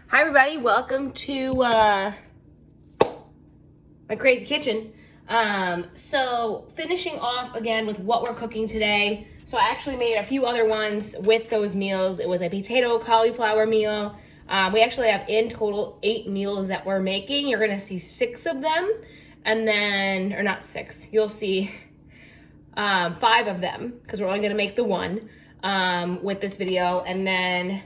Hi everybody, welcome to my crazy kitchen. So finishing off again with what we're cooking today. So I actually made a few other ones with those meals. It was a potato cauliflower meal. We actually have in total 8 meals that we're making. You're gonna see 6 of them, and then, or not 6, you'll see 5 of them because we're only gonna make the one with this video, and then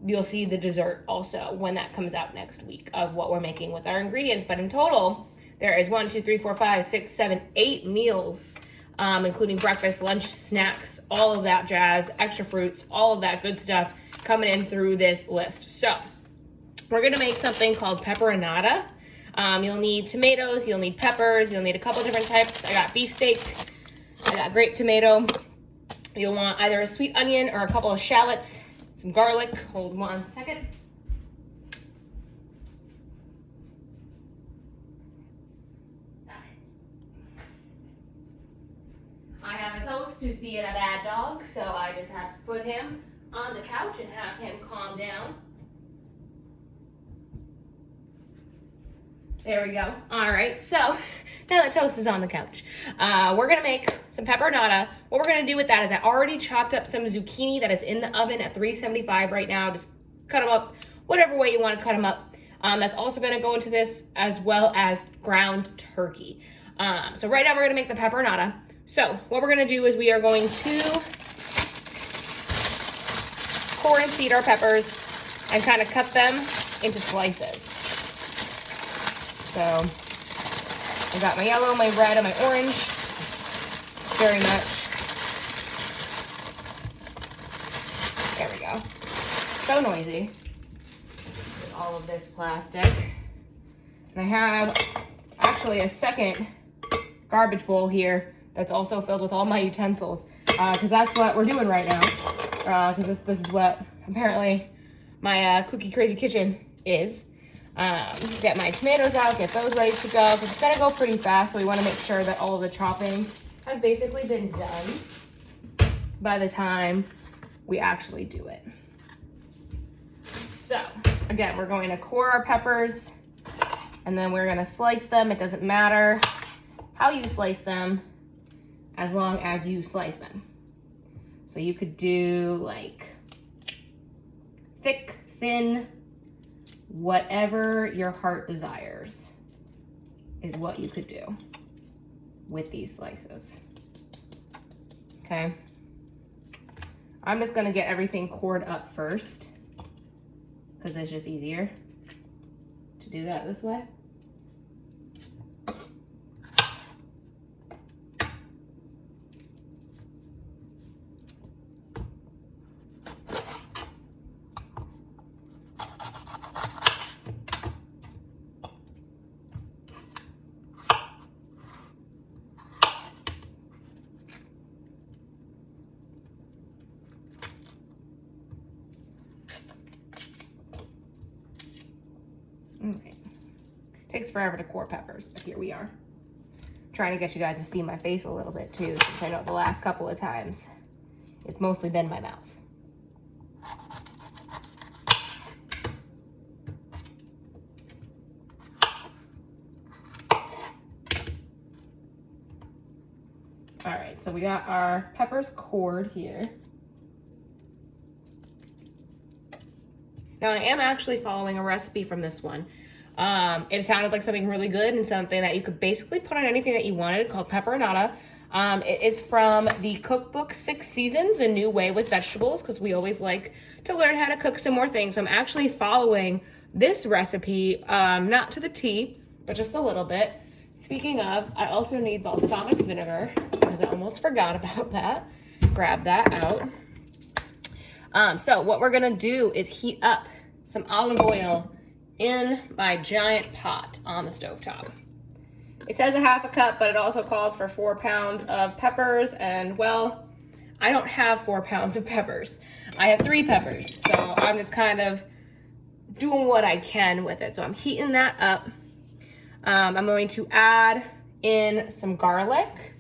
you'll see the dessert also when that comes out next week of what we're making with our ingredients. But in total, there is 1, 2, 3, 4, 5, 6, 7, 8 meals, including breakfast, lunch, snacks, all of that jazz, extra fruits, all of that good stuff coming in through this list. So we're gonna make something called pepperonata. You'll need tomatoes, you'll need peppers, you'll need a couple different types. I got beefsteak, I got grape tomato. You'll want either a sweet onion or a couple of shallots, some garlic. Hold 1 second. I have a toast who's being a bad dog, so I just have to put him on the couch and have him calm down. There we go. All right, so now that toast is on the couch, we're gonna make some pepperonata. What we're gonna do with that is I already chopped up some zucchini that is in the oven at 375 right now. Just cut them up whatever way you want to cut them up. That's also gonna go into this, as well as ground turkey. So right now we're gonna make the pepperonata. So what we're gonna do is we are going to core and seed our peppers and kind of cut them into slices. So I got my yellow, my red, and my orange. Very much. There we go. So noisy with all of this plastic. And I have actually a second garbage bowl here that's also filled with all my utensils, because that's what we're doing right now. Because this is what apparently my cookie crazy kitchen is. Get my tomatoes out, get those ready to go, because it's gonna go pretty fast, so we want to make sure that all of the chopping has basically been done by the time we actually do it. So again, we're going to core our peppers, and then we're gonna slice them. It doesn't matter how you slice them, as long as you slice them. So you could do like thick, thin, whatever your heart desires is what you could do with these slices. Okay. I'm just gonna get everything cored up first, because it's just easier to do that this way. Okay. Takes forever to core peppers, but here we are. Trying to get you guys to see my face a little bit too, since I know the last couple of times it's mostly been my mouth. All right, so we got our peppers cored here. Now I am actually following a recipe from this one. It sounded like something really good and something that you could basically put on anything that you wanted, called pepperonata. It is from the cookbook 6 Seasons, A New Way with Vegetables, because we always like to learn how to cook some more things. So I'm actually following this recipe, not to the T, but just a little bit. Speaking of, I also need balsamic vinegar, because I almost forgot about that. Grab that out. So what we're gonna do is heat up some olive oil in my giant pot on the stovetop. It says a half a cup, but it also calls for 4 pounds of peppers, and well, I don't have 4 pounds of peppers. I have 3 peppers, so I'm just kind of doing what I can with it. So I'm heating that up. I'm going to add in some garlic.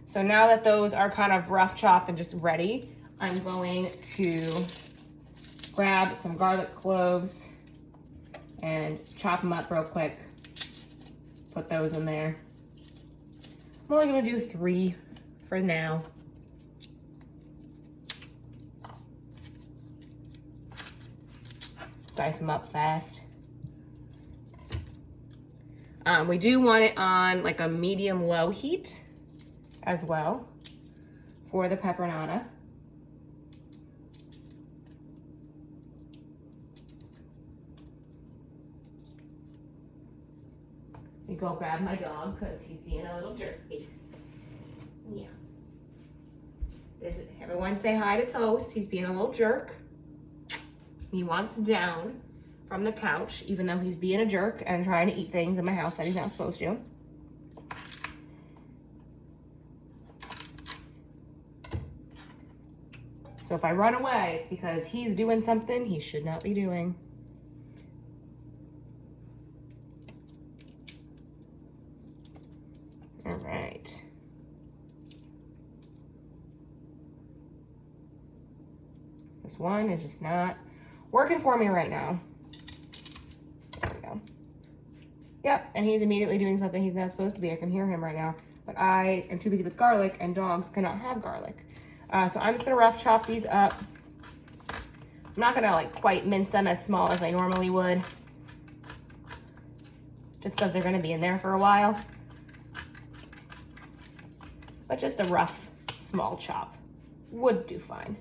So now that those are kind of rough chopped and just ready, I'm going to grab some garlic cloves and chop them up real quick. Put those in there. I'm only gonna do 3 for now. Dice them up fast. We do want it on like a medium-low heat as well for the pepperonata. You go grab my dog because he's being a little jerky. Yeah. Everyone say hi to Toast. He's being a little jerk. He wants down from the couch, even though he's being a jerk and trying to eat things in my house that he's not supposed to. So if I run away, it's because he's doing something he should not be doing. All right. This one is just not working for me right now. There we go. Yep, and he's immediately doing something he's not supposed to be. I can hear him right now. But I am too busy with garlic, and dogs cannot have garlic. So I'm just gonna rough chop these up. I'm not gonna like quite mince them as small as I normally would, just because they're gonna be in there for a while. But just a rough, small chop would do fine.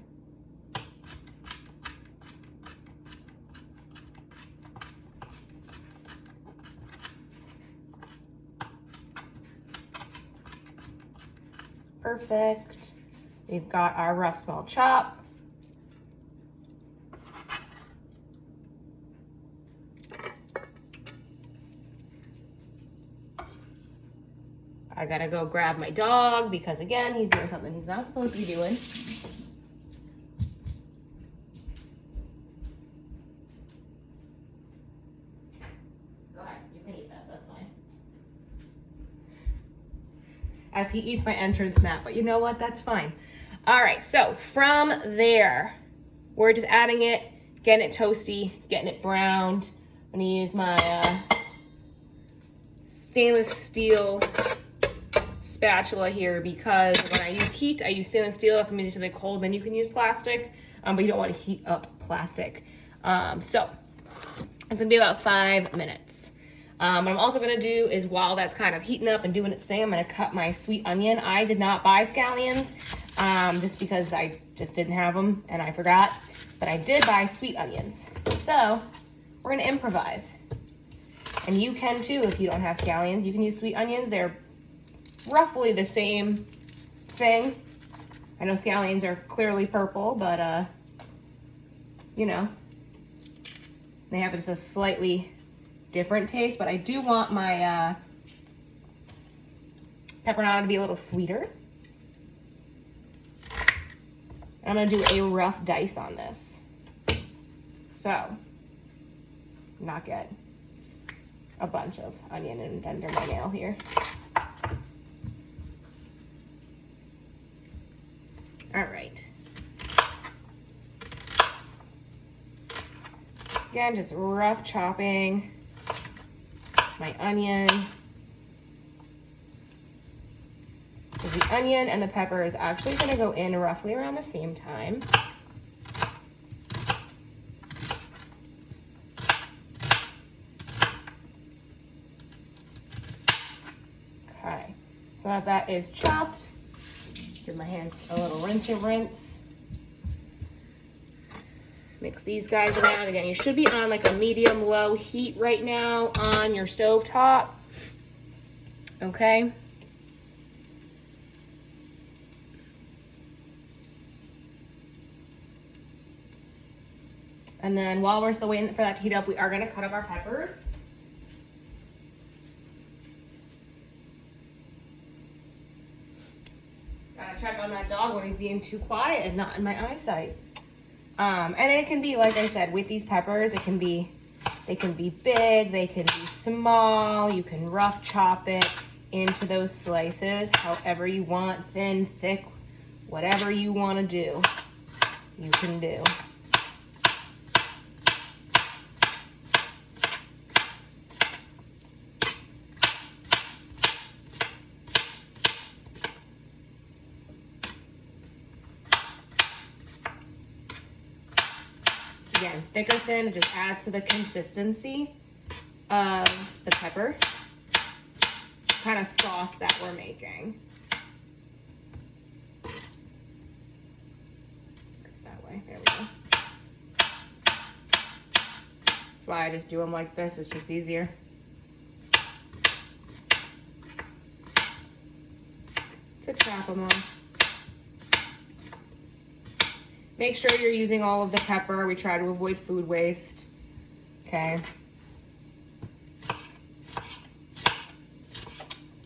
Perfect. We've got our rough small chop. I gotta go grab my dog because again, he's doing something he's not supposed to be doing. Go ahead, you can eat that, that's fine. As he eats my entrance mat, but you know what, that's fine. All right, so from there, we're just adding it, getting it toasty, getting it browned. I'm gonna use my stainless steel spatula here because when I use heat, I use stainless steel. If I'm using something cold, then you can use plastic, but you don't want to heat up plastic. So it's gonna be about 5 minutes. What I'm also gonna do is while that's kind of heating up and doing its thing, I'm gonna cut my sweet onion. I did not buy scallions just because I just didn't have them and I forgot, but I did buy sweet onions. So we're gonna improvise. And you can too if you don't have scallions. You can use sweet onions. They're roughly the same thing. I know scallions are clearly purple, but you know, they have just a slightly different taste, but I do want my pepperonata to be a little sweeter. I'm gonna do a rough dice on this. So, not get a bunch of onion and under my nail here. All right. Again, just rough chopping my onion. The onion and the pepper is actually going to go in roughly around the same time. Okay, so that is chopped. Give my hands a little rinse. Mix these guys around. Again, you should be on like a medium-low heat right now on your stove top. Okay. And then while we're still waiting for that to heat up, we are going to cut up our peppers. Gotta check on that dog when he's being too quiet and not in my eyesight. And it can be, like I said, with these peppers, they can be big, they can be small. You can rough chop it into those slices, however you want, thin, thick, whatever you want to do, you can do. again, thick or thin, it just adds to the consistency of the pepper kind of sauce that we're making. That way, there we go. That's why I just do them like this, it's just easier. To chop them all. Make sure you're using all of the pepper. We try to avoid food waste. Okay.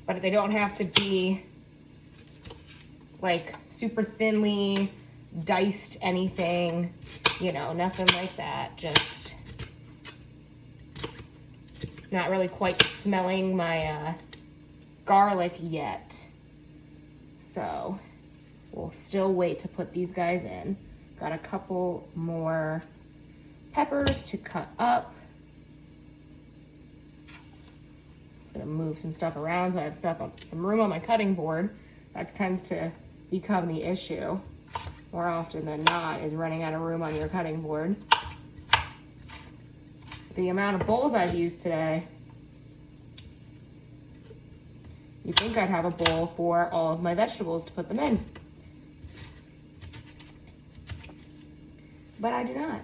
But they don't have to be like super thinly diced anything, you know, nothing like that. Just not really quite smelling my garlic yet. So we'll still wait to put these guys in. Got a couple more peppers to cut up. Just gonna move some stuff around so I have some room on my cutting board. That tends to become the issue more often than not, is running out of room on your cutting board. The amount of bowls I've used today, you'd think I'd have a bowl for all of my vegetables to put them in. But I do not.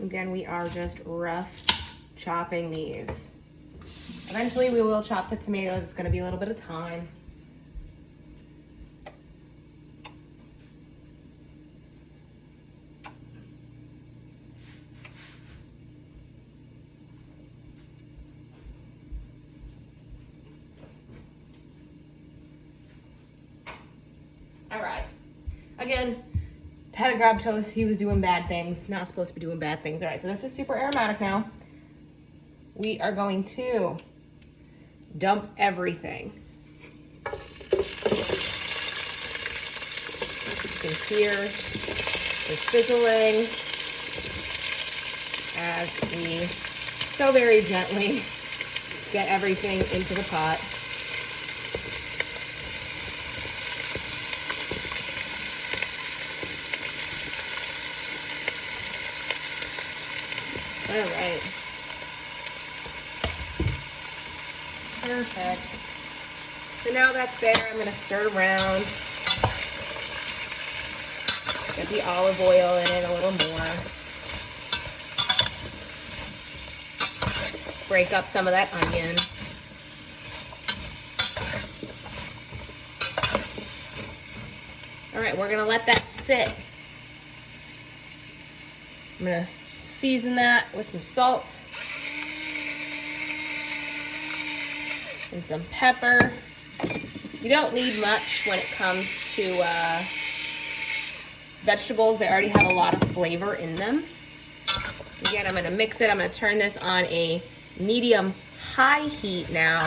Again, we are just rough chopping these. Eventually we will chop the tomatoes. It's gonna be a little bit of time. All right. Again, had to grab toast. He was doing bad things. Not supposed to be doing bad things. All right, so this is super aromatic now. We are going to dump everything. You can hear the sizzling as we so very gently get everything into the pot. All right. Perfect. So now that's there, I'm gonna stir around. Get the olive oil in it a little more. Break up some of that onion. All right, we're gonna let that sit. I'm gonna season that with some salt and some pepper. You don't need much when it comes to vegetables. They already have a lot of flavor in them. Again, I'm gonna mix it. I'm gonna turn this on a medium-high heat now,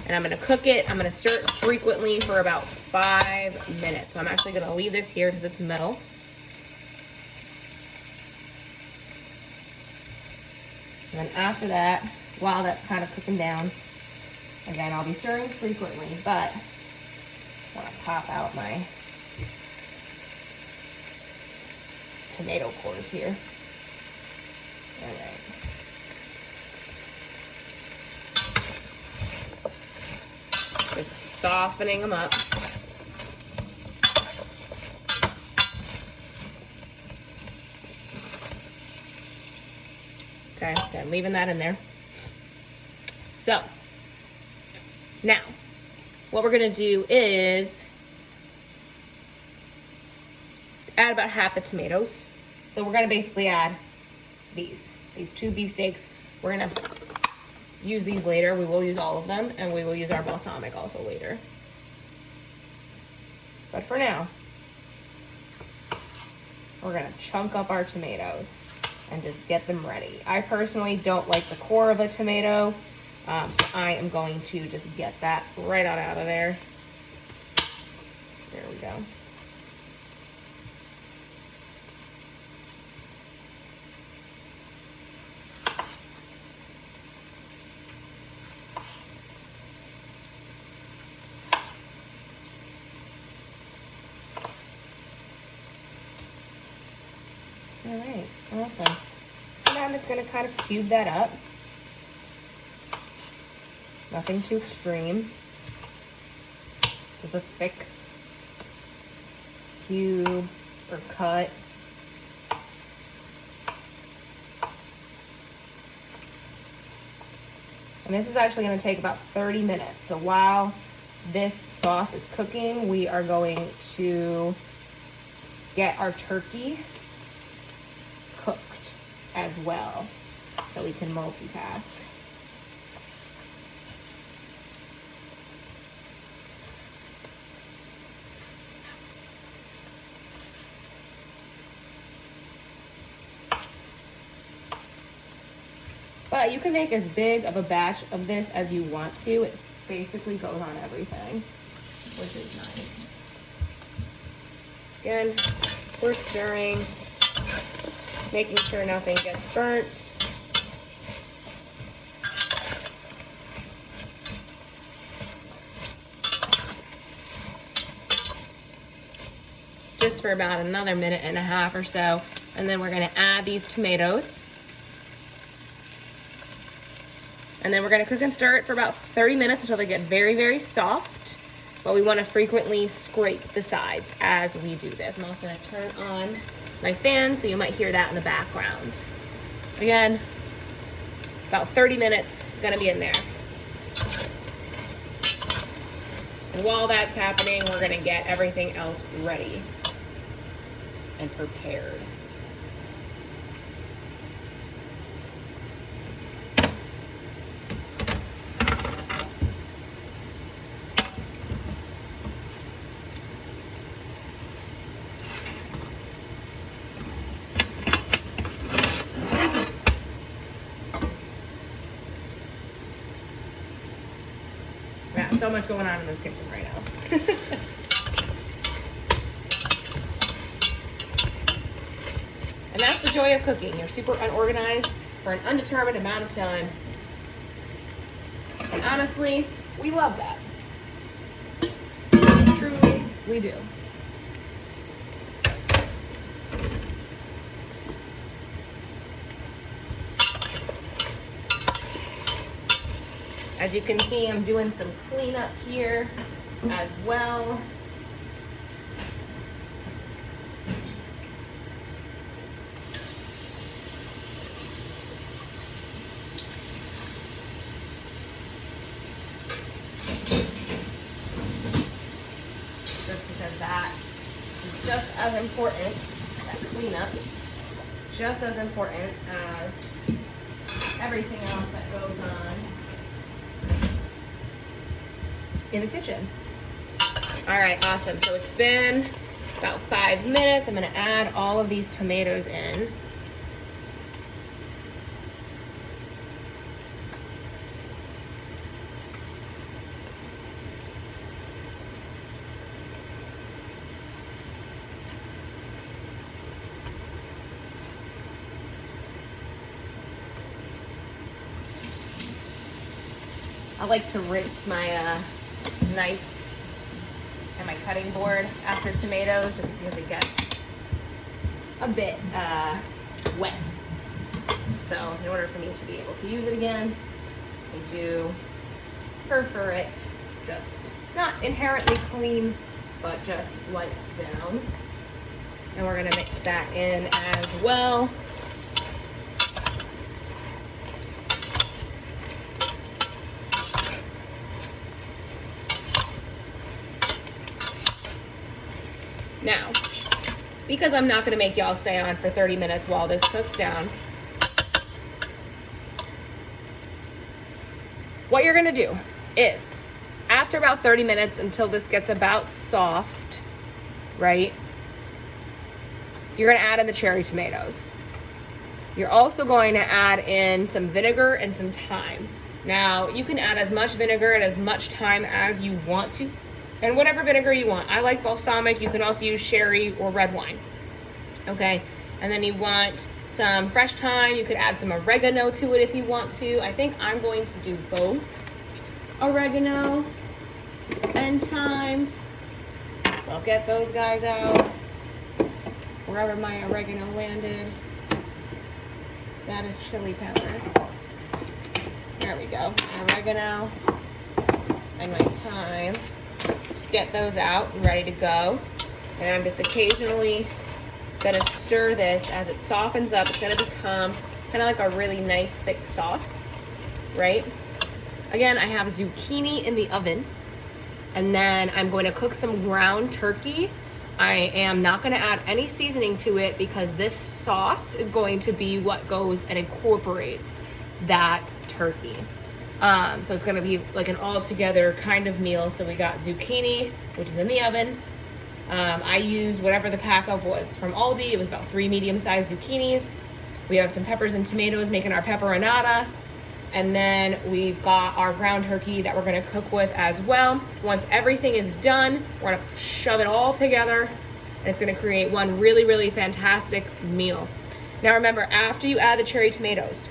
and I'm gonna cook it. I'm gonna stir it frequently for about 5 minutes. So I'm actually gonna leave this here because it's metal. And then after that, while that's kind of cooking down, again, I'll be stirring frequently, but I want to pop out my tomato cores here. All right. Just softening them up. Okay, I'm leaving that in there. So, now, what we're gonna do is add about half the tomatoes. So we're gonna basically add these 2 beefsteaks. We're gonna use these later. We will use all of them, and we will use our balsamic also later. But for now, we're gonna chunk up our tomatoes and just get them ready. I personally don't like the core of a tomato, so I am going to just get that right on out of there. There we go. All right, awesome. Now I'm just gonna kind of cube that up. Nothing too extreme. Just a thick cube or cut. And this is actually going to take about 30 minutes. So while this sauce is cooking, we are going to get our turkey cooked as well, so we can multitask. But you can make as big of a batch of this as you want to. It basically goes on everything, which is nice. Again, we're stirring, making sure nothing gets burnt. Just for about another minute and a half or so. And then we're gonna add these tomatoes. And then we're gonna cook and stir it for about 30 minutes until they get very, very soft. But we wanna frequently scrape the sides as we do this. I'm also gonna turn on my fan, so you might hear that in the background. Again, about 30 minutes, gonna be in there. And while that's happening, we're gonna get everything else ready and prepared. So much going on in this kitchen right now. And that's the joy of cooking. You're super unorganized for an undetermined amount of time. And honestly, we love that. Truly, we do. As you can see, I'm doing some cleanup here as well. Just because that is just as important, that cleanup, just as important as everything else that goes on in the kitchen. All right, awesome. So it's been about 5 minutes. I'm gonna add all of these tomatoes in. I like to rinse my knife and my cutting board after tomatoes just because it gets a bit wet. So in order for me to be able to use it again, I do prefer it just not inherently clean, but just wiped down. And we're gonna mix that in as well. Now, because I'm not gonna make y'all stay on for 30 minutes while this cooks down, what you're gonna do is, after about 30 minutes until this gets about soft, right? You're gonna add in the cherry tomatoes. You're also going to add in some vinegar and some thyme. Now, you can add as much vinegar and as much thyme as you want to, and whatever vinegar you want. I like balsamic. You can also use sherry or red wine. Okay, and then you want some fresh thyme. You could add some oregano to it if you want to. I think I'm going to do both oregano and thyme. So I'll get those guys out. wherever my oregano landed. That is chili pepper. There we go. Oregano and my thyme. Just get those out and ready to go. And I'm just occasionally gonna stir this as it softens up. It's gonna become kind of like a really nice thick sauce, right? Again, I have zucchini in the oven, and then I'm going to cook some ground turkey. I am not going to add any seasoning to it because this sauce is going to be what goes and incorporates that turkey. So it's going to be like an all-together kind of meal. So we got zucchini, which is in the oven. I used whatever the pack of was from Aldi. It was about 3 medium-sized zucchinis. We have some peppers and tomatoes making our pepperonata. And then we've got our ground turkey that we're gonna cook with as well. Once everything is done, we're gonna shove it all together and it's gonna create one really, really fantastic meal. Now remember, after you add the cherry tomatoes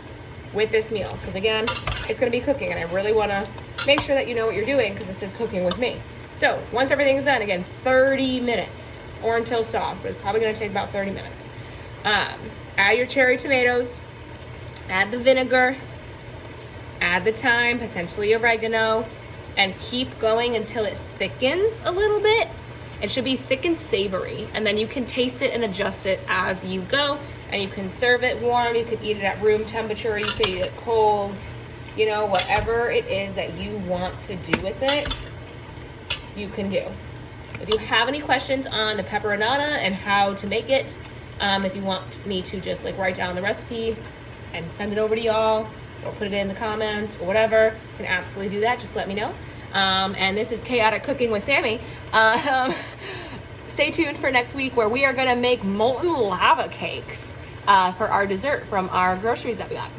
with this meal, because again, it's gonna be cooking and I really wanna make sure that you know what you're doing because this is cooking with me. So once everything's done, again, 30 minutes or until soft, but it's probably gonna take about 30 minutes. Add your cherry tomatoes, add the vinegar, add the thyme, potentially oregano, and keep going until it thickens a little bit. It should be thick and savory, and then you can taste it and adjust it as you go, and you can serve it warm, you could eat it at room temperature, you could eat it cold, you know, whatever it is that you want to do with it, you can do. If you have any questions on the pepperonata and how to make it, if you want me to just like write down the recipe and send it over to y'all, or put it in the comments or whatever, you can absolutely do that. Just let me know. And this is Chaotic Cooking with Sammy. Stay tuned for next week where we are gonna make molten lava cakes for our dessert from our groceries that we got.